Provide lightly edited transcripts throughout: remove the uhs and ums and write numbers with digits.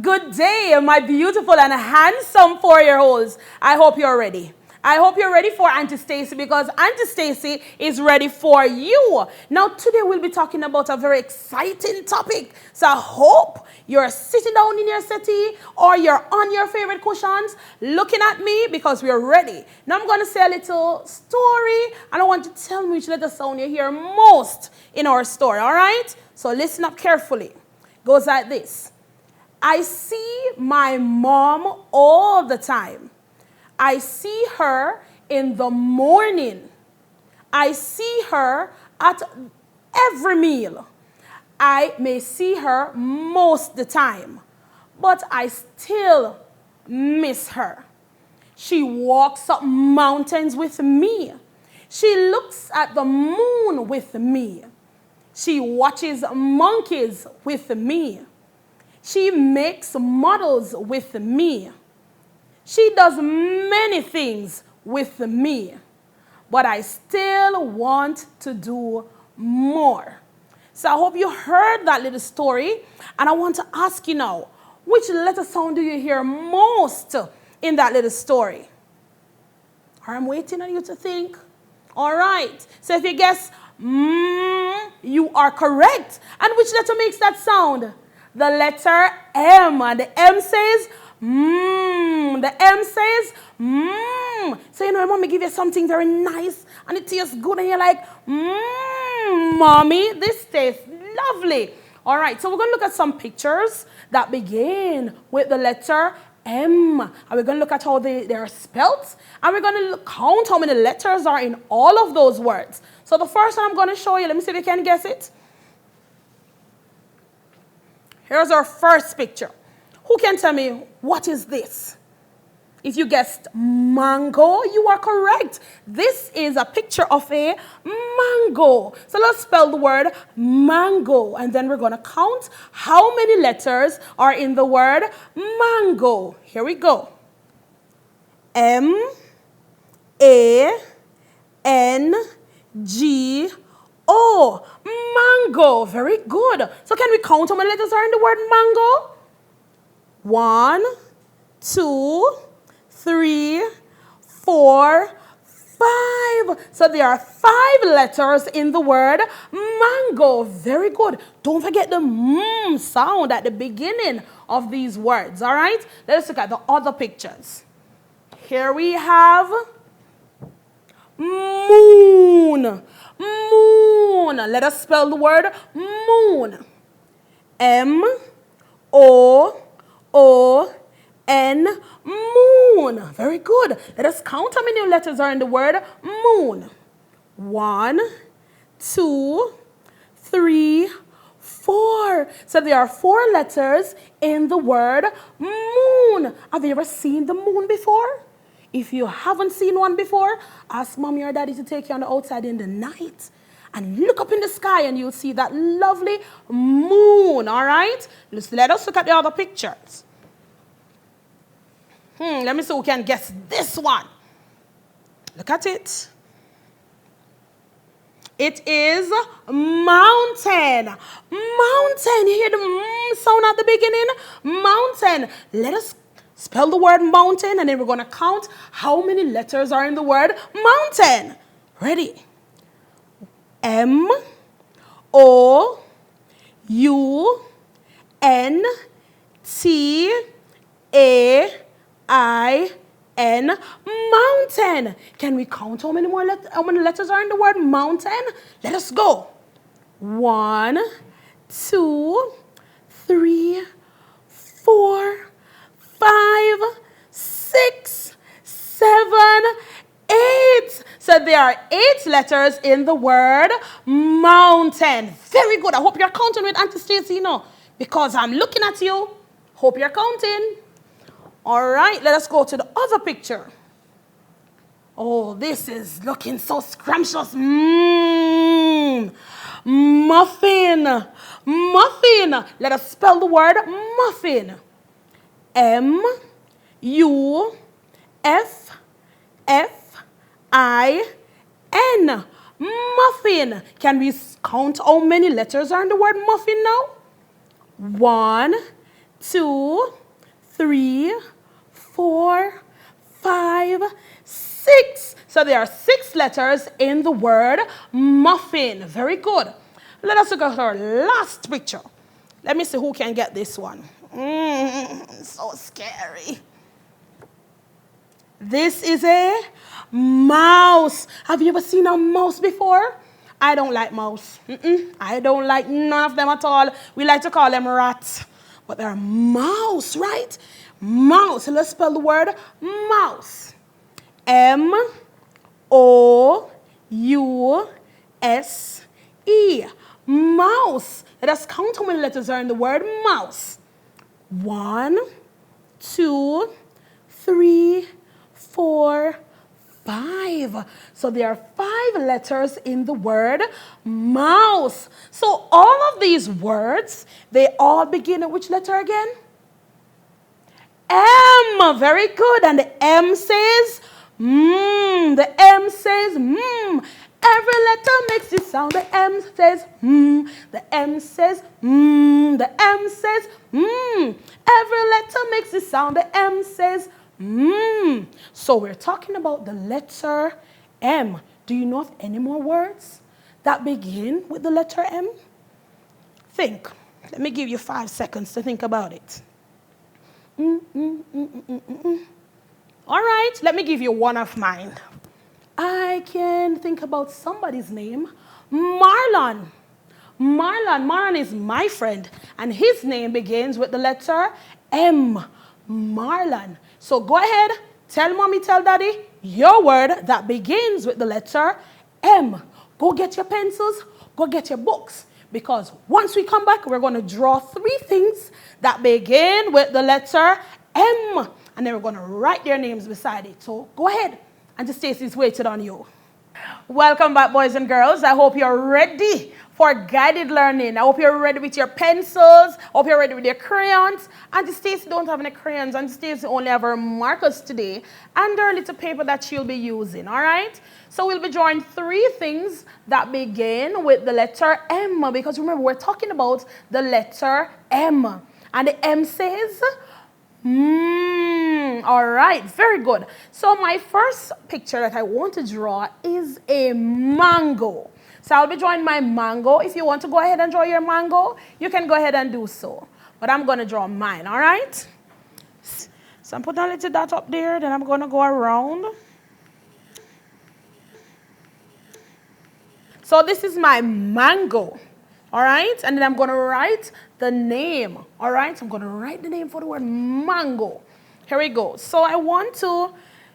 Good day, my beautiful and handsome 4-year-olds. I hope you're ready. I hope you're ready for Auntie Stacy because Auntie Stacy is ready for you. Now, today we'll be talking about a very exciting topic. So I hope you're sitting down in your settee or you're on your favorite cushions looking at me because we're ready. Now, I'm going to say a little story and I want you to tell me which letter sound you hear most in our story, all right? So listen up carefully. It goes like this. I see my mom all the time. I see her in the morning. I see her at every meal. I may see her most of the time, but I still miss her. She walks up mountains with me. She looks at the moon with me. She watches monkeys with me. She makes models with me. She does many things with me, but I still want to do more. So I hope you heard that little story, and I want to ask you now, which letter sound do you hear most in that little story? I'm waiting on you to think. All right. So if you guess, you are correct. And which letter makes that sound? The letter M. And the M says, The M says, So you know, mommy give you something very nice and it tastes good and you're like, mommy, this tastes lovely. All right, so we're going to look at some pictures that begin with the letter M. And we're going to look at how they are spelt. And we're going to count how many letters are in all of those words. So the first one I'm going to show you, let me see if you can guess it. Here's our first picture. Who can tell me what is this? If you guessed mango, you are correct. This is a picture of a mango. So let's spell the word mango. And then we're going to count how many letters are in the word mango. Here we go. M-A-N-G-O. Mango. Very good. So can we count how many letters are in the word mango? 1, 2, 3, 4, 5. So there are 5 letters in the word mango. Very good. Don't forget the sound at the beginning of these words. All right? Let's look at the other pictures. Here we have moon. Moon. Let us spell the word moon. M-O-O-N, moon. Very good. Let us count how many letters are in the word moon. 1, 2, 3, 4. So there are 4 letters in the word moon. Have you ever seen the moon before? If you haven't seen one before, ask mommy or daddy to take you on the outside in the night and look up in the sky and you'll see that lovely moon, all right? Let us look at the other pictures. Let me see who can guess this one. Look at it. It is mountain. Mountain. You hear the sound at the beginning? Mountain. Let us spell the word mountain and then we're going to count how many letters are in the word mountain. Ready? M-O-U-N-T-A-I-N. Mountain. Can we count how many letters are in the word mountain? Let us go. 1, 2, 3, 4, 5, 6, 7, 8. So there are 8 letters in the word mountain. Very good. I hope you're counting with Auntie Stacy, because I'm looking at you. Hope you're counting. All right, let us go to the other picture. Oh, this is looking so scrumptious. Muffin. Muffin. Let us spell the word muffin. M-U-F-F-I-N. Muffin. Can we count how many letters are in the word muffin now? 1, 2, 3, 4, 5, 6. So there are 6 letters in the word muffin. Very good. Let us look at our last picture. Let me see who can get this one. So scary. This is a mouse. Have you ever seen a mouse before? I don't like mouse. I don't like none of them at all. We like to call them rats. But they're mouse, right? Mouse. Let's spell the word mouse. M-O-U-S-E. Mouse. Let us count how many letters are in the word mouse. 1, 2, 3, 4, 5. So there are 5 letters in the word mouse. So all of these words, they all begin with which letter again? M. Very good. And the M says The M says Every letter makes it sound. The M says The M says The M says Every letter makes it sound. The M says So we're talking about the letter M. Do you know of any more words that begin with the letter M? Think. Let me give you 5 seconds to think about it. All right, let me give you one of mine. I can think about somebody's name. Marlon. Marlon is my friend, and his name begins with the letter M. Marlon. So go ahead, tell mommy, tell daddy your word that begins with the letter M. Go get your pencils, go get your books, because once we come back, we're going to draw 3 things that begin with the letter M, and then we're going to write their names beside it. So go ahead, Auntie Stacy's waiting on you. Welcome back, boys and girls. I hope you're ready for guided learning. I hope you're ready with your pencils. I hope you're ready with your crayons. Auntie Stacy don't have any crayons. Auntie Stacy only have her markers today and her little paper that she'll be using, all right? So we'll be drawing 3 things that begin with the letter M, because remember, we're talking about the letter M. And the M says all right, very good. So my first picture that I want to draw is a mango. So I'll be drawing my mango. If you want to go ahead and draw your mango, you can go ahead and do so. But I'm going to draw mine, all right? So I'm putting a little dot up there, then I'm going to go around. So this is my mango, all right? And then I'm going to write the name, all right? So I'm going to write the name for the word mango. Here we go. So I want to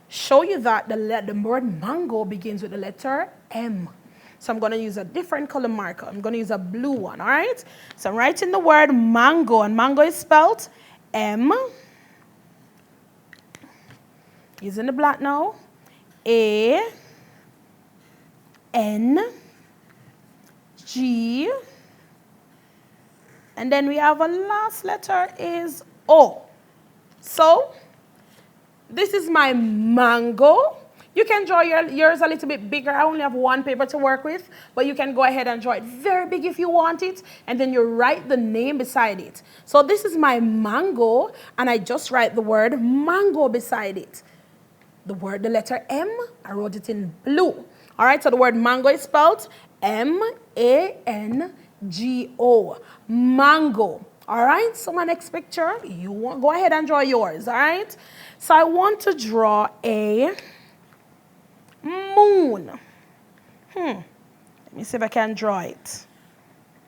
show you that the word mango begins with the letter M. So I'm going to use a different color marker. I'm going to use a blue one, all right? So I'm writing the word mango, and mango is spelled M. Using the black now. A, N, G, and then we have a last letter is O. So this is my mango. You can draw yours a little bit bigger. I only have 1 paper to work with, but you can go ahead and draw it very big if you want it, and then you write the name beside it. So this is my mango, and I just write the word mango beside it. The letter M, I wrote it in blue. All right, so the word mango is spelled M-A-N-G-O, mango. All right, so my next picture, go ahead and draw yours, all right? So I want to draw a moon. Let me see if I can draw it.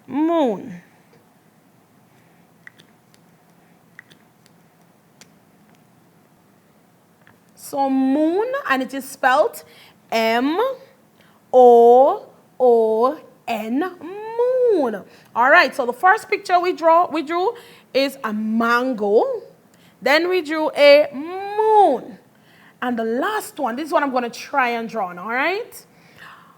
Moon. So moon, and it is spelled M-O-O-N, moon. All right, so the first picture we drew is a mango. Then we drew a moon. And the last one, this is what I'm going to try and draw now, all right?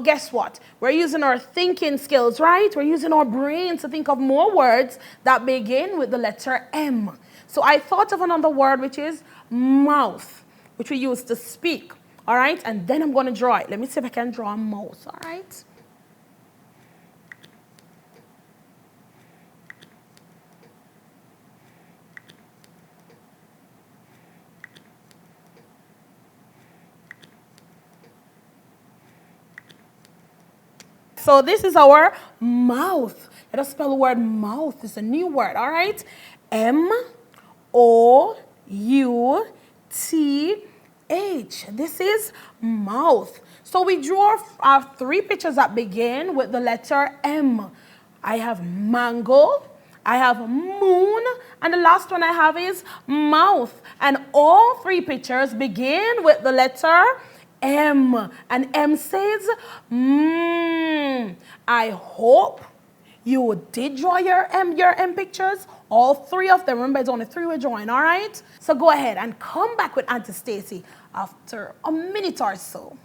Guess what? We're using our thinking skills, right? We're using our brains to think of more words that begin with the letter M. So I thought of another word, which is mouth, which we use to speak, all right? And then I'm going to draw it. Let me see if I can draw a mouse, all right? So this is our mouth. Let us spell the word mouth. It's a new word, all right? M-O-U-T-H. This is mouth. So we drew our three pictures that begin with the letter M. I have mango, I have moon, and the last one I have is mouth. And all three pictures begin with the letter M. And M says, I hope you did draw your M pictures. All three of them. Remember, it's only three we're drawing, all right? So go ahead and come back with Auntie Stacy after a minute or so.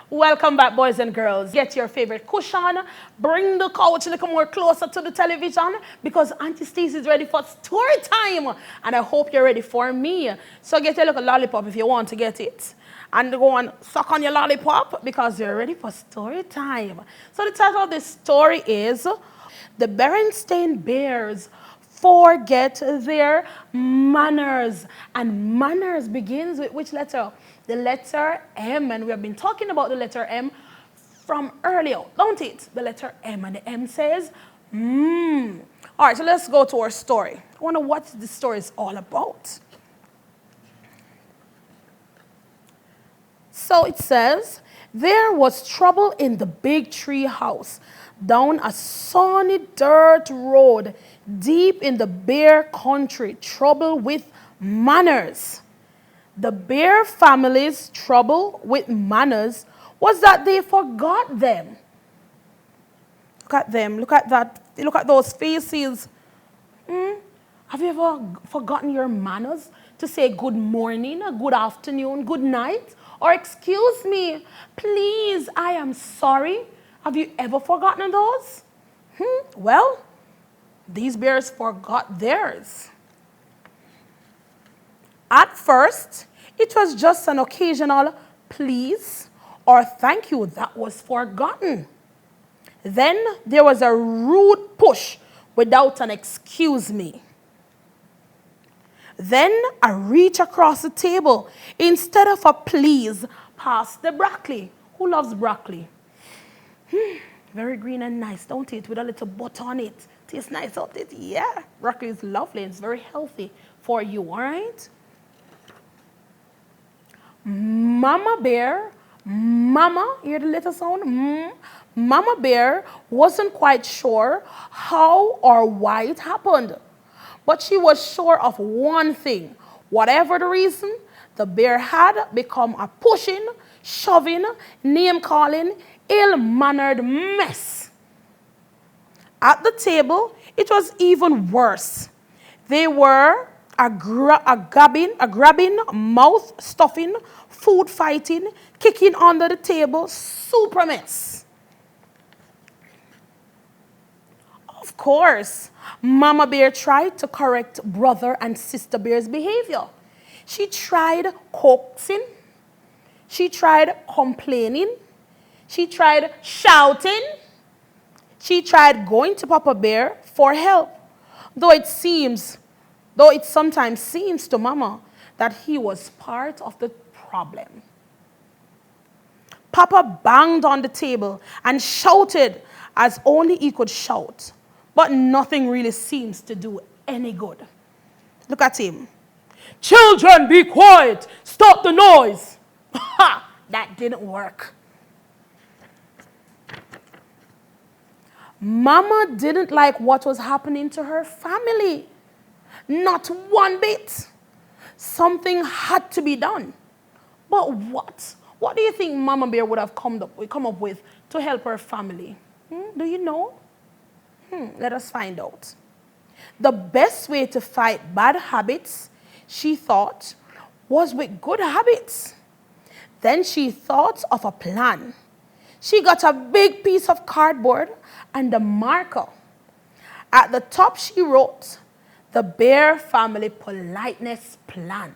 Welcome back, boys and girls. Get your favorite cushion. Bring the couch a little more closer to the television because Auntie Stacy is ready for story time. And I hope you're ready for me. So get a little lollipop if you want to get it. And go and suck on your lollipop because you're ready for story time. So the title of this story is The Berenstain Bears Forget Their Manners. And manners begins with which letter? The letter M. And we have been talking about the letter M from earlier, don't it? The letter M. And the M says, All right, so let's go to our story. I wonder what the story is all about. So it says, there was trouble in the big tree house down a sunny dirt road deep in the bear country. Trouble with manners. The bear family's trouble with manners was that they forgot them. Look at them. Look at that. Look at those faces. Have you ever forgotten your manners to say good morning, good afternoon, good night? Or excuse me, please, I am sorry. Have you ever forgotten those? Well, these bears forgot theirs. At first, it was just an occasional please or thank you that was forgotten. Then there was a rude push without an excuse me. Then a reach across the table. Instead of a please, pass the broccoli. Who loves broccoli? Very green and nice, don't it? With a little butter on it. Tastes nice, don't it? Yeah, broccoli is lovely. It's very healthy for you, all right? Mama Bear, Mama, hear the little sound? Mama Bear wasn't quite sure how or why it happened. But she was sure of one thing. Whatever the reason, the bear had become a pushing, shoving, name-calling, ill-mannered mess. At the table, it was even worse. They were a grabbing, mouth-stuffing, food-fighting, kicking under the table, super mess. Of course, Mama Bear tried to correct Brother and Sister Bear's behavior. She tried coaxing. She tried complaining. She tried shouting. She tried going to Papa Bear for help. Though it sometimes seems to Mama that he was part of the problem. Papa banged on the table and shouted as only he could shout. But nothing really seems to do any good. Look at him. Children, be quiet. Stop the noise. Ha! That didn't work. Mama didn't like what was happening to her family. Not one bit. Something had to be done. But what? What do you think Mama Bear would have come up with to help her family? Do you know? Let us find out. The best way to fight bad habits, she thought, was with good habits. Then she thought of a plan. She got a big piece of cardboard and a marker. At the top she wrote, the Bear Family Politeness Plan.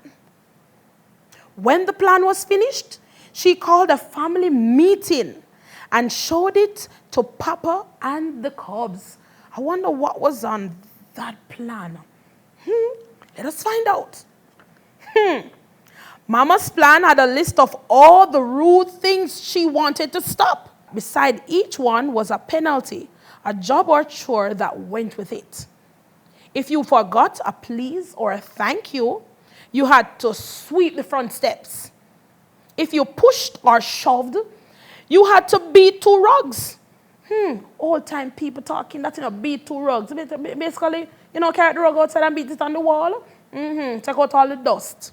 When the plan was finished, she called a family meeting and showed it to Papa and the cubs. I wonder what was on that plan. Let us find out. Mama's plan had a list of all the rude things she wanted to stop. beside each one was a penalty, a job or chore that went with it. If you forgot a please or a thank you, you had to sweep the front steps. If you pushed or shoved, you had to beat 2 rugs. Old time people talking that, beat 2 rugs. Basically, carry the rug outside and beat it on the wall. Take out all the dust.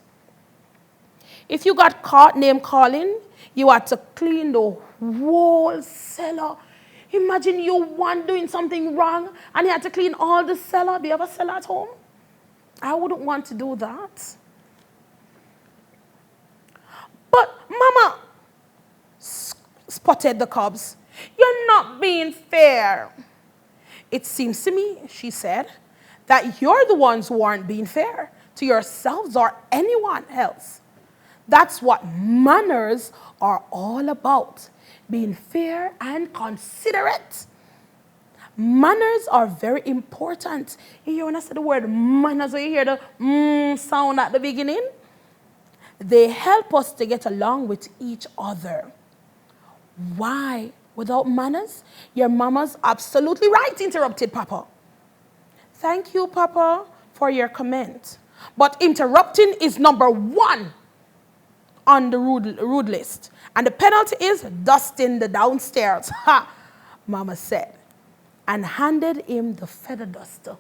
If you got caught name calling, you had to clean the whole cellar. Imagine you one doing something wrong and you had to clean all the cellar. Do you have a cellar at home? I wouldn't want to do that. But Mama spotted the cubs. You're not being fair. It seems to me, she said, that you're the ones who aren't being fair to yourselves or anyone else. That's what manners are all about, being fair and considerate. Manners are very important. You hear when I say the word manners, or you hear the sound at the beginning? They help us to get along with each other. Why? Without manners? Your mama's absolutely right, interrupted Papa. Thank you, Papa, for your comment. But interrupting is number 1 on the rude list. And the penalty is dusting the downstairs. Ha! Mama said. And handed him the feather duster.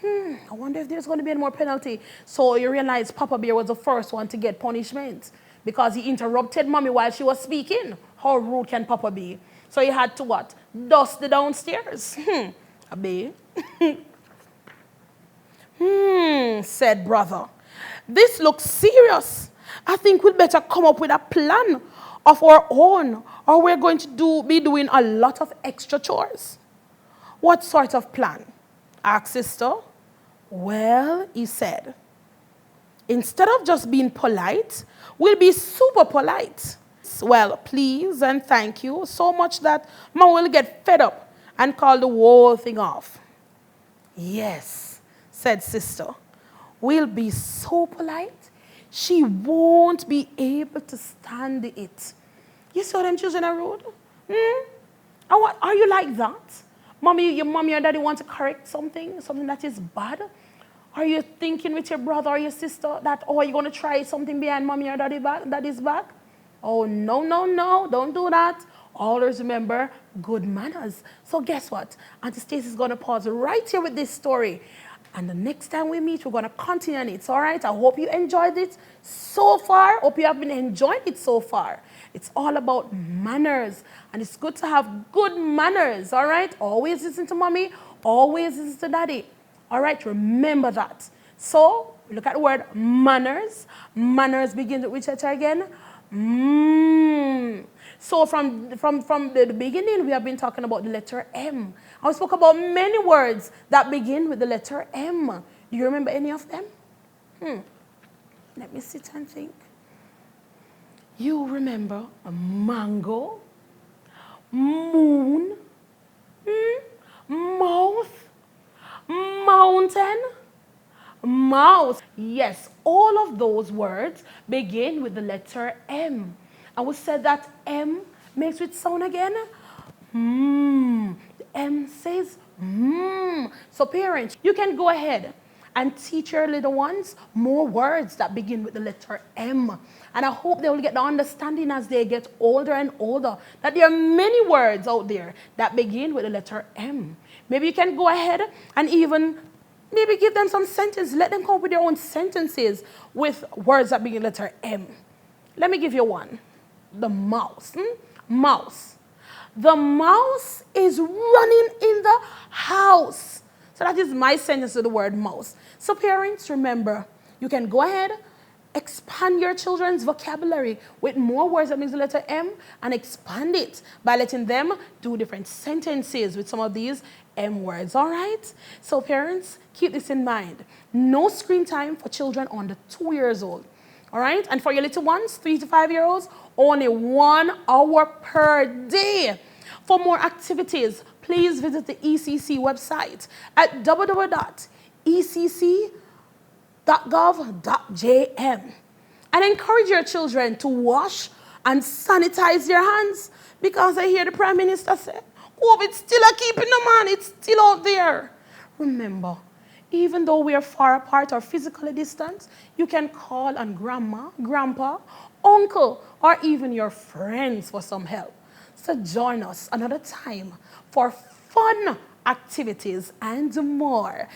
I wonder if there's going to be any more penalty. So you realize Papa Bear was the first one to get punishment because he interrupted Mommy while she was speaking. How rude can Papa be? So he had to what? Dust the downstairs. Abe. Said brother. This looks serious. I think we'd better come up with a plan of our own, or we're going to be doing a lot of extra chores. What sort of plan? Asked sister. Well, he said, instead of just being polite, we'll be super polite. Well, please and thank you so much that Mom will get fed up and call the whole thing off. Yes, said sister. We'll be so polite, she won't be able to stand it. You saw them children are rude? Are you like that? Your mommy or daddy want to correct something that is bad? Are you thinking with your brother or your sister that, you're going to try something behind mommy or daddy's back? Oh, no, don't do that. Always remember good manners. So guess what? Auntie Stacy is going to pause right here with this story. And the next time we meet, we're going to continue on it, all right? I hope you enjoyed it so far. Hope you have been enjoying it so far. It's all about manners. And it's good to have good manners, all right? Always listen to mommy. Always listen to daddy. All right? Remember that. So, look at the word manners. Manners begins with which letter again? So from the beginning, we have been talking about the letter M. I spoke about many words that begin with the letter M. Do you remember any of them? Let me sit and think. You remember a mango, moon, mouth, mountain, mouse. Yes, all of those words begin with the letter M. And we said that M makes it sound again. The M says So parents, you can go ahead and teach your little ones more words that begin with the letter M. And I hope they will get the understanding as they get older and older that there are many words out there that begin with the letter M. Maybe you can go ahead and even maybe give them some sentences. Let them come up with their own sentences with words that begin with the letter M. Let me give you one. The mouse. Mouse. The mouse is running in the house. So that is my sentence to the word mouse. So parents, remember, you can go ahead, expand your children's vocabulary with more words that begin with the letter M and expand it by letting them do different sentences with some of these M words, all right? So parents, keep this in mind. No screen time for children under 2 years old, all right? And for your little ones, 3 to 5 year olds, only 1 hour per day. For more activities, please visit the ECC website at www.ecc.gov.jm and encourage your children to wash and sanitize your hands. Because I hear the Prime Minister say, COVID still a keeping the man, it's still out there. Remember, even though we are far apart or physically distant, you can call on grandma, grandpa, uncle, or even your friends for some help. So join us another time for fun activities and more.